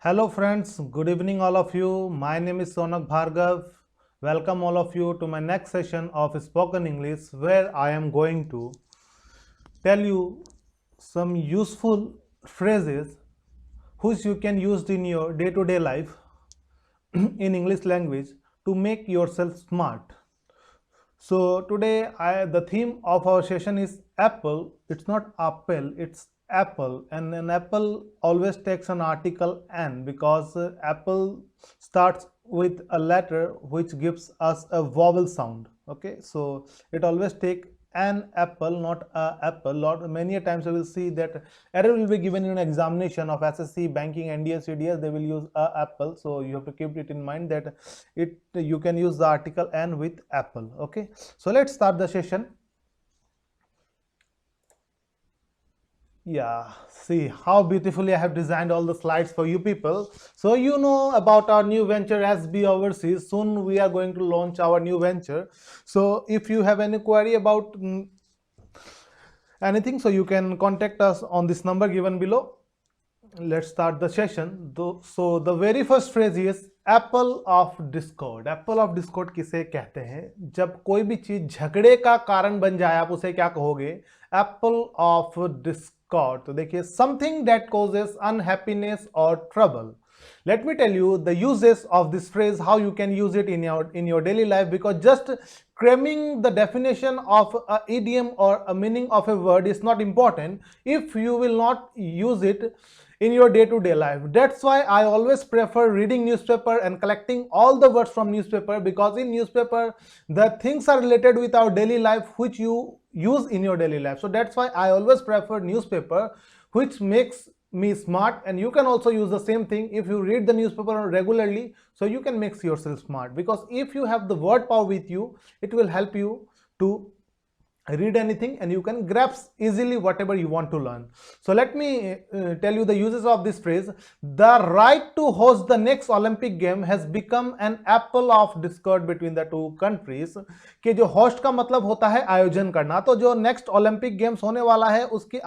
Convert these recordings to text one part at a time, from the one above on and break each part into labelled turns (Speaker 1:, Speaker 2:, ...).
Speaker 1: Hello friends, good evening all of you. My name is Sonak Bhargav. Welcome all of you to my next session of Spoken English where I am going to tell you some useful phrases which you can use in your day-to-day life in English language to make yourself smart. So today the theme of our session is apple. It's not apple, it's apple, and an apple always takes an article an because apple starts with a letter which gives us a vowel sound. Okay, so it always take an apple, not a apple. Many a times you will see that error will be given in an examination of SSC, banking, NDS, CDS. They will use a apple, so you have to keep it in mind that you can use the article and with apple. Okay, so let's start the session. Yeah, see how beautifully I have designed all the slides for you people. So you know about our new venture SB Overseas. Soon we are going to launch our new venture. So if you have any query about anything, so you can contact us on this number given below. Let's start the session. So the very first phrase is Apple of Discord. Apple of Discord किसे कहते हैं? जब कोई भी चीज झगड़े का कारण बन जाए आप उसे क्या कहोगे? Apple of Discord. तो देखिए, समथिंग दैट कॉजेस अनहैप्पीनेस और trouble. Let me tell you the uses of this phrase, how you can use it in your daily life, because just cramming the definition of a idiom or a meaning of a word is not important if you will not use it in your day-to-day life. That's why I always prefer reading newspaper and collecting all the words from newspaper, because in newspaper the things are related with our daily life which you use in your daily life. So that's why I always prefer newspaper, which makes me smart. And you can also use the same thing if you read the newspaper regularly, so you can make yourself smart, because if you have the word power with you, it will help you to read anything and you can grasp easily whatever you want to learn. So let me tell you the uses of this phrase. The right to host the next Olympic game has become an apple of discord between the two countries. कि जो host का मतलब होता है आयोजन करना, तो जो नेक्स्ट ओलंपिक गेम्स होने वाला है उसके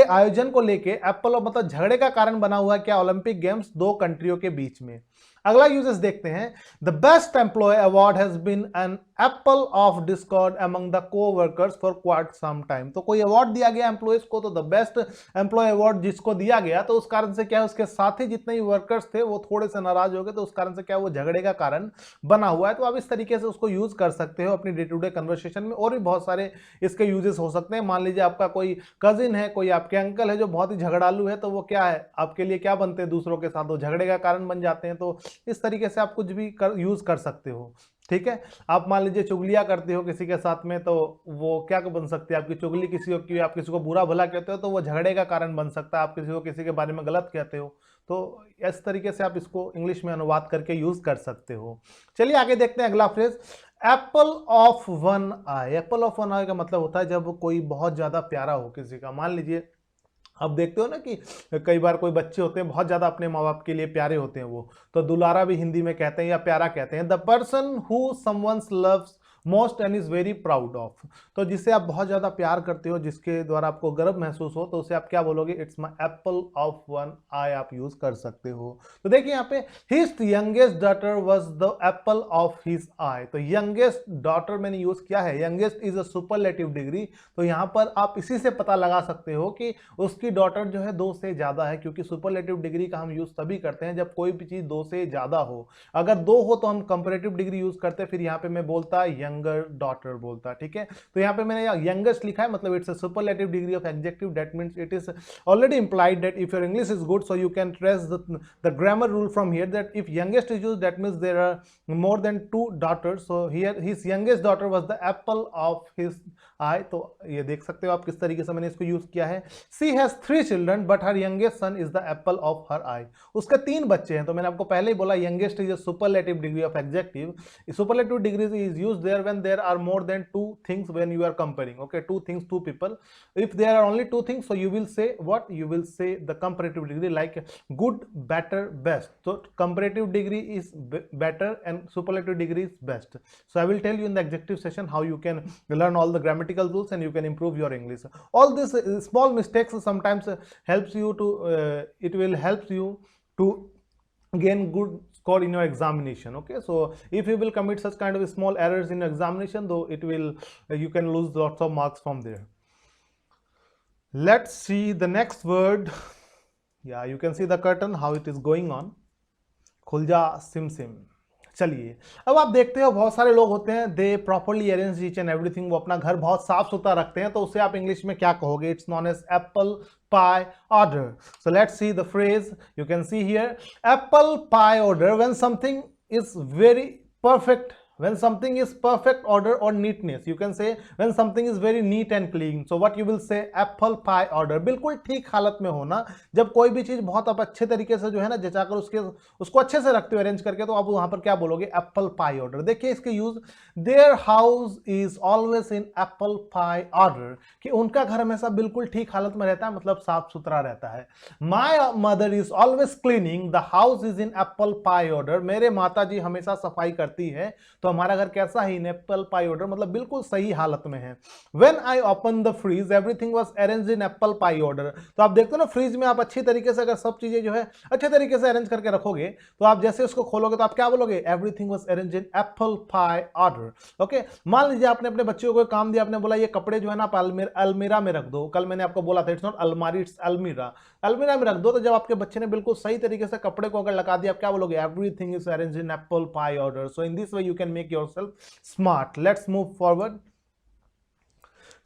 Speaker 1: आयोजन को लेके एप्पल मतलब झगड़े का कारण बना हुआ है क्या? ओलंपिक गेम्स दो कंट्रियों के बीच में. अगला यूजेस देखते हैं. The best employ award has been an apple of discord among the coworkers for quite some time. तो कोई अवार्ड दिया गया एम्प्लॉयज को, तो द बेस्ट एम्प्लॉय अवार्ड जिसको दिया गया, तो उस कारण से क्या है, उसके साथी जितने भी वर्कर्स थे वो थोड़े से नाराज हो गए, तो उस कारण से क्या वो झगड़े का कारण बना हुआ है. तो आप इस तरीके से उसको यूज कर सकते हो अपनी डे टू डे कन्वर्सेशन में. और भी बहुत सारे इसके यूजेस हो सकते हैं. मान लीजिए आपका कोई कजिन है, कोई आपके अंकल है जो बहुत ही झगड़ालू है, तो वो क्या है, आपके लिए क्या बनते हैं दूसरों के साथ, वो झगड़े का कारण बन जाते हैं. तो इस तरीके से आप कुछ भी यूज कर सकते हो. ठीक है, आप मान लीजिए चुगलियां करते हो किसी के साथ में, तो वो क्या बन सकती है आपकी चुगली, आप किसी को बुरा भला कहते हो तो वो झगड़े का कारण बन सकता है. आप किसी को किसी के बारे में गलत कहते हो, तो इस तरीके से आप इसको इंग्लिश में अनुवाद करके यूज कर सकते हो. चलिए आगे देखते हैं अगला phrase, apple of one eye. Apple of one eye का मतलब होता है जब कोई बहुत ज्यादा प्यारा हो किसी का. मान लीजिए अब देखते हो ना कि कई बार कोई बच्चे होते हैं बहुत ज्यादा अपने माँ बाप के लिए प्यारे होते हैं, वो तो दुलारा भी हिंदी में कहते हैं या प्यारा कहते हैं. The person who someone's loves most and is very proud of. तो जिसे आप बहुत ज्यादा प्यार करते हो, जिसके द्वारा आपको गर्व महसूस हो, तो उसे आप क्या बोलोगे? It's my apple of one eye आप यूज कर सकते हो. तो देखिए यहाँ पे his youngest daughter was the apple of his eye. तो यंगेस्ट डॉटर मैंने यूज किया है, youngest is a superlative degree. तो यहाँ पर आप इसी से पता लगा सकते हो कि उसकी डॉटर जो है दो से ज्यादा है, क्योंकि सुपरलेटिव डिग्री का हम यूज तभी करते हैं जब कोई भी चीज दो से ज्यादा हो. अगर दो हो तो हम कंपैरेटिव डिग्री यूज करते हैं. फिर यहाँ पे मैं बोलता यंगर डॉटर बोलता. ठीक है, तो यहाँ पे मैंने यंगेस्ट लिखा है, मतलब it's a superlative degree of adjective. That means it is already implied that if your English is good, so you can trace the grammar rule from here that if youngest is used, that means there are more than two daughters. So here his youngest daughter was the apple of his eye. तो ये देख सकते हो आप किस तरीके से मैंने इसको यूज किया है. She has 3 children but her youngest son is the apple of her eye. उसके 3 बच्चे हैं. तो मैंने आपको पहले ही बोला youngest is a superlative degree of adjective. Superlative degree is used there when there are more than two things when you are comparing. Okay, two things, two people. If there are only two things, so you will say what? You will say the comparative degree, like good, better, best. So comparative degree is better and superlative degree is best. So I will tell you in the adjective session how you can learn all the grammatical rules and you can improve your English. All these small mistakes sometimes helps you to it will help you to gain good score in your examination. Okay, so if you will commit such kind of small errors in your examination, though it will you can lose lots of marks from there. Let's see the next word. Yeah, you can see the curtain how it is going on. खुल जा SIM SIM. चलिए, अब आप देखते हो बहुत सारे लोग होते हैं, they properly arrange each and everything, वो अपना घर बहुत साफ सुथरा रखते हैं, तो उसे आप इंग्लिश में क्या कहोगे? It's known as apple pie order. So let's see the phrase. You can see here apple pie order, when something is very perfect, when something is perfect order or neatness. You can say when something is very neat and clean. So what you will say? apple pie order. बिल्कुल ठीक हालत में होना, जब कोई भी चीज बहुत आप अच्छे तरीके से जो है ना जचाकर उसको अच्छे से रखते हो अरेंज करके, तो आप वहां पर क्या बोलोगे? Apple pie order. देखिए इसके use, their house is always in apple pie order, कि उनका घर हमेशा बिल्कुल ठीक हालत में रहता है, मतलब साफ सुथरा रहता है. My mother is always cleaning the house is in apple pie order. मेरे माता जी हमेशा सफाई करती है, तो हमारा घर कैसा है? इन एप्पल पाई ऑर्डर, मतलब बिल्कुल सही हालत में है. When I open the fridge everything was arranged in apple pie order. तो आप देखते हो ना, फ्रीज में आप अच्छी तरीके से अगर सब चीजें जो है अच्छे तरीके से अरेंज करके रखोगे, तो आप जैसे उसको खोलोगे तो आप क्या बोलोगे? Everything was arranged in apple pie order. Okay, मान लीजिए आपने अपने बच्चों को काम दिया, आपने बोला ये कपड़े जो है ना आप अलमीरा में रख दो. कल मैंने आपको बोला था इट्स नॉट अलमारी, इट्स अलमीरा. अलमीरा में रख दो. तो जब आपके बच्चे ने बिल्कुल सही तरीके से कपड़े को अगर लगा दिया, आप क्या बोलोगे? Everything is arranged in apple pie order. So in this way you can make yourself smart. Let's move forward.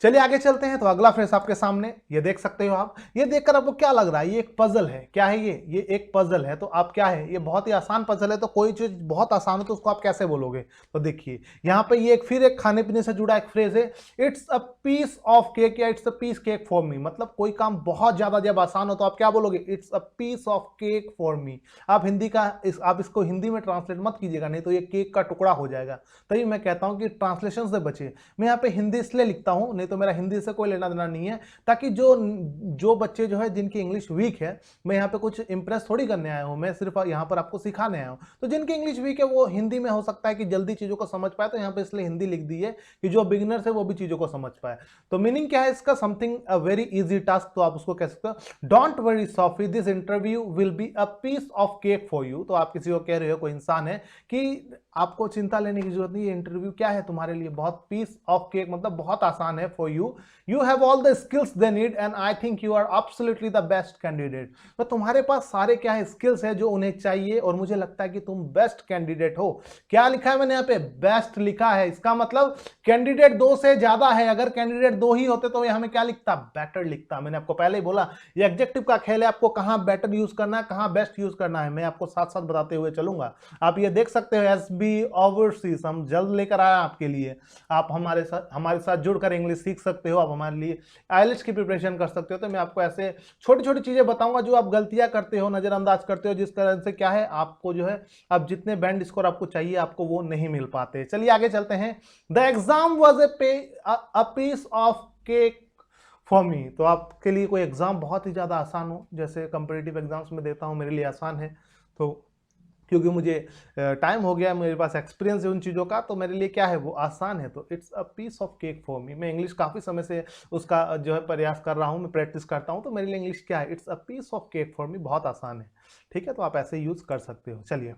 Speaker 1: चलिए आगे चलते हैं. तो अगला फ्रेज आपके सामने ये देख सकते हो आप. ये देखकर आपको क्या लग रहा है? ये एक पजल है. क्या है ये एक पजल है. तो आप क्या है? ये बहुत ही आसान पजल है. तो कोई चीज बहुत आसान हो तो उसको आप कैसे बोलोगे? तो देखिए यहां पे ये फिर एक खाने पीने से जुड़ा एक फ्रेज है. It's a piece of cake या it's a piece cake for me. मतलब कोई काम बहुत ज्यादा जब आसान हो तो आप क्या बोलोगे? It's a piece of cake for me. आप हिंदी का आप इसको हिंदी में ट्रांसलेट मत कीजिएगा, नहीं तो ये केक का टुकड़ा हो जाएगा. तभी मैं कहता हूं कि ट्रांसलेशन से बचे. मैं यहाँ पे हिंदी इसलिए लिखता हूं, नहीं तो मेरा हिंदी से कोई लेना देना नहीं है, ताकि जो बच्चे जो है जिनकी इंग्लिश वीक है, मैं यहाँ पे कुछ इंप्रेस थोड़ी करने आया हूँ, मैं सिर्फ यहाँ पर आपको सिखाने आया हूँ. तो जिनकी इंग्लिश वीक है वो हिंदी में हो सकता है कि जल्दी चीजों को समझ पाए, तो यहाँ पे इसलिए हिंदी लिख दी है कि जो बिगिनर्स है वो भी चीजों को समझ पाए. तो मीनिंग क्या है इसका? Something a very easy task. तो आप उसको कह सकते हो don't worry Sophie, this interview will be a piece of cake for you. तो आप किसी को कह रहे हो, कोई इंसान है, कि आपको चिंता लेने की जरूरत नहीं, ये इंटरव्यू क्या है तुम्हारे लिए, बहुत पीस ऑफ केक, मतलब बहुत आसान है for you. You have all the skills they need and I think you are absolutely the best candidate. तो तुम्हारे पास सारे क्या है? स्किल्स है जो उन्हें चाहिए, और मुझे लगता है कि तुम बेस्ट कैंडिडेट हो. क्या लिखा है मैंने यहाँ पे? बेस्ट लिखा है. इसका मतलब कैंडिडेट दो से ज्यादा है. अगर कैंडिडेट दो ही होते तो यहाँ में क्या लिखता? बेटर लिखता. मैंने आपको पहले ही बोला ये एडजेक्टिव का खेल है, आपको कहां बेटर यूज करना है, कहां बेस्ट यूज करना है, मैं आपको साथ साथ बताते हुए चलूंगा. आप ये देख सकते हो एसबी ओवरसीज हम जल्द लेकर आए आपके लिए. आप हमारे साथ जुड़कर इंग्लिश सीख सकते हो, आप हमारे लिए आईएलटीएस की प्रिपरेशन कर सकते हो. तो मैं आपको ऐसे छोटी छोटी चीजें बताऊंगा जो आप गलतियां करते हो, नजरअंदाज करते हो, जिस कारण से क्या है आपको जो है अब जितने बैंड स्कोर आपको चाहिए आपको वो नहीं मिल पाते. चलिए आगे चलते हैं. The exam was a piece of cake for me. तो आपके लिए कोई एग्जाम बहुत ही ज्यादा आसान हो, जैसे कंपटीटिव एग्जाम्स में देता हूं, मेरे लिए आसान है, तो क्योंकि मुझे टाइम हो गया, मेरे पास एक्सपीरियंस है उन चीज़ों का, तो मेरे लिए क्या है वो आसान है. तो it's a piece of cake for me. मैं इंग्लिश काफ़ी समय से उसका जो है प्रयास कर रहा हूँ, मैं प्रैक्टिस करता हूँ, तो मेरे लिए इंग्लिश क्या है? It's a piece of cake for me. बहुत आसान है. ठीक है, तो आप ऐसे यूज कर सकते हो. चलिए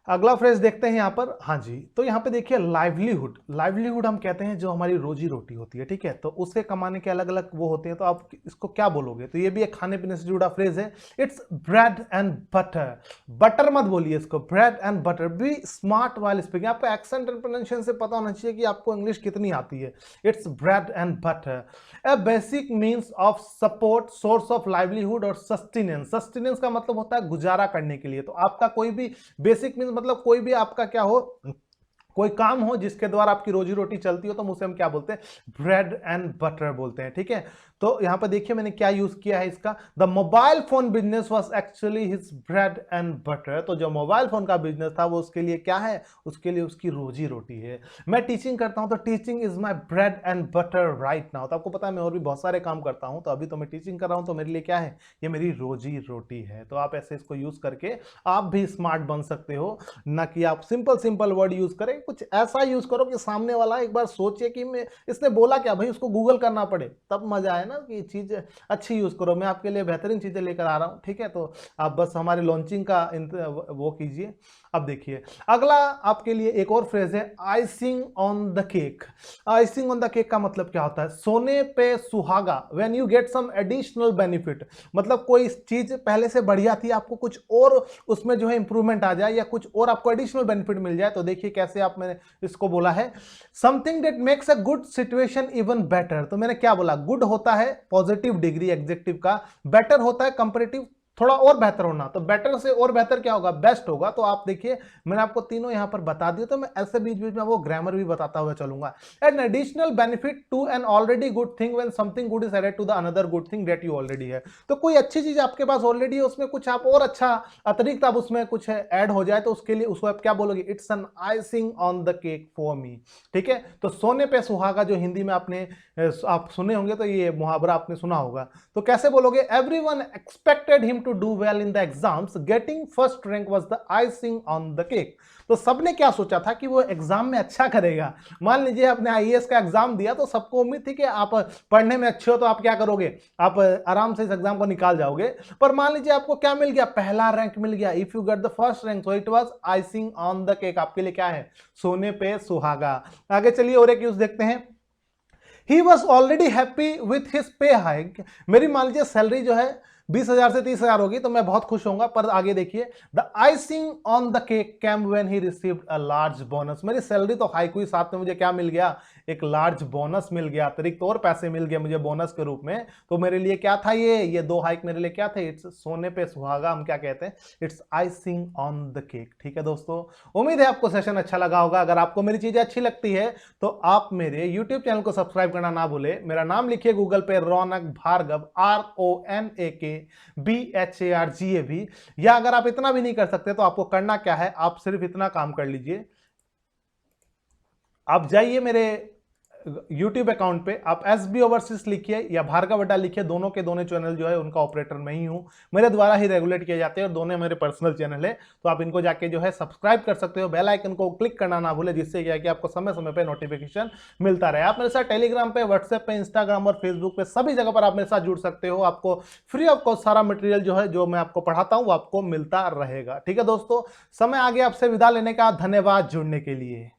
Speaker 1: अगला फ्रेज देखते हैं यहाँ पर. हाँ जी, तो यहाँ पे देखिए लाइवलीहुड. लाइवलीहुड हम कहते हैं जो हमारी रोजी रोटी होती है. ठीक है, तो उसके कमाने के अलग अलग वो होते हैं. तो आप इसको क्या बोलोगे? तो ये भी एक खाने पीने से जुड़ा फ्रेज है. It's bread and butter. Butter मत बोलिए इसको, bread and butter. Be smart while speaking. आपको एक्सेंट एंड प्रोनाउंसिएशन से पता होना चाहिए कि आपको इंग्लिश कितनी आती है. It's bread and butter. A basic means of support, source of livelihood और सस्टेनेंस. सस्टेनेंस का मतलब होता है गुजारा करने के लिए. तो आपका कोई भी बेसिक मीन्स मतलब कोई भी आपका क्या हो, कोई काम हो जिसके द्वारा आपकी रोजी रोटी चलती हो, तो उसे हम क्या बोलते हैं, ब्रेड एंड बटर बोलते हैं। ठीक है, तो यहां पर देखिए मैंने क्या यूज किया है इसका, the mobile phone business was actually his bread and butter. तो जो मोबाइल फोन का बिजनेस था वो उसके लिए क्या है, उसके लिए उसकी रोजी रोटी है। मैं टीचिंग करता हूं तो teaching is my bread and butter right now. तो आपको पता है मैं और भी बहुत सारे काम करता हूं, तो अभी तो मैं टीचिंग कर रहा हूं, तो मेरे लिए क्या है, ये मेरी रोजी रोटी है। तो आप ऐसे इसको यूज करके आप भी स्मार्ट बन सकते हो, ना कि आप सिंपल सिंपल वर्ड यूज करें, कुछ ऐसा यूज करो कि सामने वाला एक बार सोचे कि मैं इसने बोला क्या, भाई उसको गूगल करना पड़े, तब मजा आए ना कि चीज अच्छी यूज करो। मैं आपके लिए बेहतरीन चीजें लेकर आ रहा हूं। ठीक है, तो आप बस हमारे लॉन्चिंग का वो कीजिए। अब देखिए अगला आपके लिए एक और फ्रेज है, icing on the cake. Icing on the cake का मतलब क्या होता है, सोने पे सुहागा, when you get some additional benefit. मतलब कोई चीज पहले से बढ़िया थी, आपको कुछ और उसमें जो है इंप्रूवमेंट आ जाए या कुछ और आपको एडिशनल बेनिफिट मिल जाए। तो देखिए कैसे आप, मैंने इसको बोला है something that makes a good situation even better. तो मैंने क्या बोला, गुड होता है पॉजिटिव डिग्री एग्जेक्टिव का, बेटर होता है कंपैरेटिव थोड़ा और बेहतर होना। तो बेटर से और बेहतर क्या होगा, बेस्ट होगा। तो आप देखिए मैंने आपको तीनों यहां पर बता दिए, तो मैं ऐसे बीच बीच में वो ग्रामर भी बताता हुआ चलूंगा। An additional benefit to an already good thing when something good is added to the another good thing that you already है। तो कोई अच्छी चीज आपके पास ऑलरेडी है, उसमें कुछ आप और अच्छा अतिरिक्त आप उसमें कुछ ऐड हो जाए, तो उसके लिए उसको आप क्या बोलोगे, it's an icing on the cake for मी। ठीक है, तो सोने पे सुहागा जो हिंदी में आपने आप सुने होंगे, तो ये मुहावरा आपने सुना होगा। तो कैसे बोलोगे, everyone expected him to do well in the exams, getting first rank was the icing on the cake. तो सबने क्या सोचा था कि वो एग्जाम में अच्छा करेगा। मान लीजिए आपने आईएएस का एग्जाम दिया, तो सबको उम्मीद थी कि आप पढ़ने में अच्छे हो तो आप क्या करोगे, आप आराम से इस एग्जाम को निकाल जाओगे। पर मान लीजिए आपको क्या मिल गया, पहला रैंक मिल गया। If you get the first rank so it was icing on the cake, आपके लिए क्या है, सोने पे सुहागा। आगे चलिए और एक यूज देखते हैं, he was already happy with his pay hike. मेरी मान लीजिए सैलरी जो है 20,000 से 30,000 होगी, तो मैं बहुत खुश होऊंगा। पर आगे देखिए, the icing on the cake came when he received a large bonus. मेरी सैलरी तो हाइक हुई, साथ में मुझे क्या मिल गया, एक लार्ज बोनस मिल गया, अतिरिक्त और पैसे मिल गए मुझे बोनस के रूप में। तो मेरे लिए क्या था, ये दो हाइक मेरे लिए क्या थे, इट्स सोने पे सुहागा, हम क्या कहते हैं, it's icing on the cake. ठीक है दोस्तों, उम्मीद है आपको सेशन अच्छा लगा होगा। अगर आपको मेरी चीजें अच्छी लगती है तो आप मेरे यूट्यूब चैनल को सब्सक्राइब करना ना भूले। मेरा नाम लिखिए गूगल पे, रौनक भार्गव, RONAKBHARGAV। या अगर आप इतना भी नहीं कर सकते तो आपको करना क्या है, आप सिर्फ इतना काम कर लीजिए, आप जाइए मेरे YouTube अकाउंट पे, आप SB ओवरसीज लिखिए या भार्गव अड्डा लिखिए, दोनों के दोनों चैनल जो है उनका ऑपरेटर मैं ही हूं, मेरे द्वारा ही रेगुलेट किए जाते हैं और दोनों मेरे पर्सनल चैनल है। तो आप इनको जाके जो है सब्सक्राइब कर सकते हो, बेल आइकन को क्लिक करना ना भूले, जिससे क्या है कि आपको समय समय पे नोटिफिकेशन मिलता रहे। आप मेरे साथ टेलीग्राम पे, व्हाट्सएप पे, इंस्टाग्राम और फेसबुक पे सभी जगह पर आप मेरे साथ जुड़ सकते हो। आपको फ्री ऑफ कॉस्ट सारा मटेरियल जो है, जो मैं आपको पढ़ाता हूं, वो आपको मिलता रहेगा। ठीक है दोस्तों, समय आ गया आपसे विदा लेने का, धन्यवाद जुड़ने के लिए।